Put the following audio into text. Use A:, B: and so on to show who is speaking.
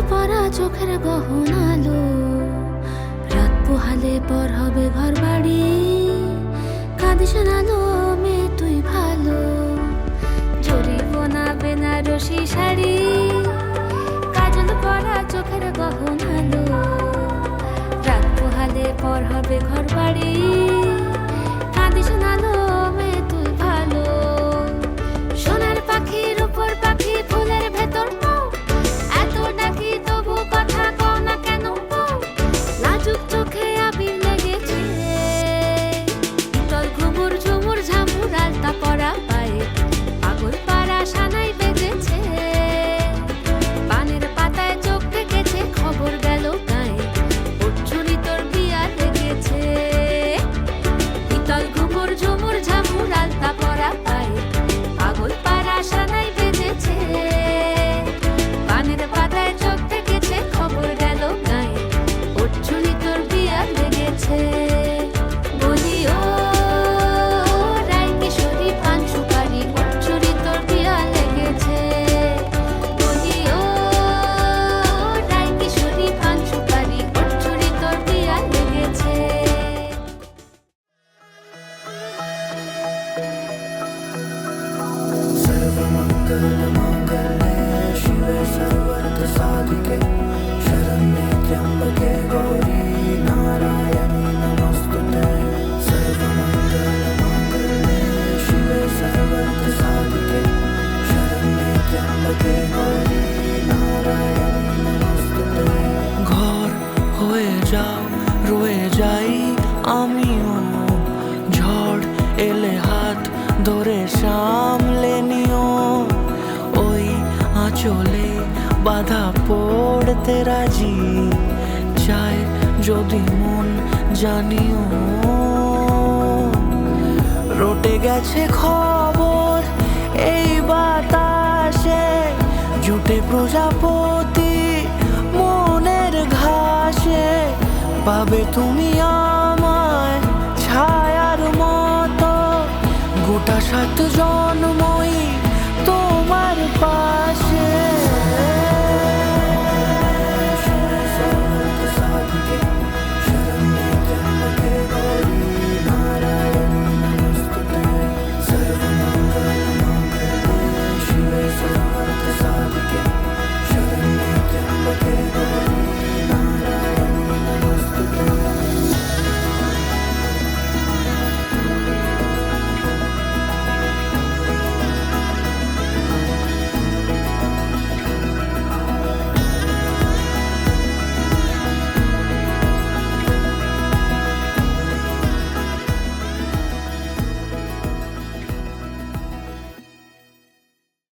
A: পরা চোখের গহনালো, রাত পোহালে পর হবে ঘর বাড়ি। কাঁদিস না লো মেয়ে তুই ভালো, জরিগোনা বেনারসি শাড়ি। কাজল পরা চোখের গহনালো, রাত পোহালে পর হবে ঘর বাড়ি। কাঁদিস না লো মেয়ে তুই ভালো, সোনার পাখির উপর পাখি ফুলের ভেতর পাও। এত ডাকি তবু কথা কও না কেন পাও, লাজুক চোখে আবির লেগেছে। শীতল ঘুমুর ঝুমুর ঝামুর আলতা পরা পায়ে, পাগল পাড়া সানাই বেজেছে। পানের পাতায় চোখ থেকেছে, খবর গেল গায়ে, ওর চুরি তোর বিয়া লেগেছে। শীতল ঘুমুর ঝুমুর ঝামুর আলতা পরা পায়ে, পাগল পাড়া সানাই বেজেছে। পানের পাতায় চোখ থেকেছে, খবর গেল গায়ে, ওর চুরি তোর বিয়া লেগেছে। বলি ও রাই কিশোরী পান সুপারি, ওর চুরি তোর বিয়া লেগেছে। বলি ও রাই কিশোরী পান সুপারি, ওর চুরি তোর বিয়া লেগেছে।
B: सर्वमङ्गलमाङ्गल्ये शिवे सर्वार्थसाधिके शरण्ये त्र्यम्बके गौरी नारायणी नमोस्तुते। सर्वमङ्गलमाङ्गल्ये शिवे सर्वार्थसाधिके शरण्ये त्र्यम्बके गौरी नारायणी नमोस्तुते। ঘর হয়ে যাও রয়ে যাই আমিও, ঝড় এলে হাত ধরে সামলে নিও। ওই আঁচলে বাধা পড়তে রাজি, চাই যদি মন জানিও। রটে গেছে খবর এই বাতাসে, জুটে প্রজাপতি মনের ঘাসে। পাবে তুমি আমায় ছায়ার মতো, গোটা সাত জন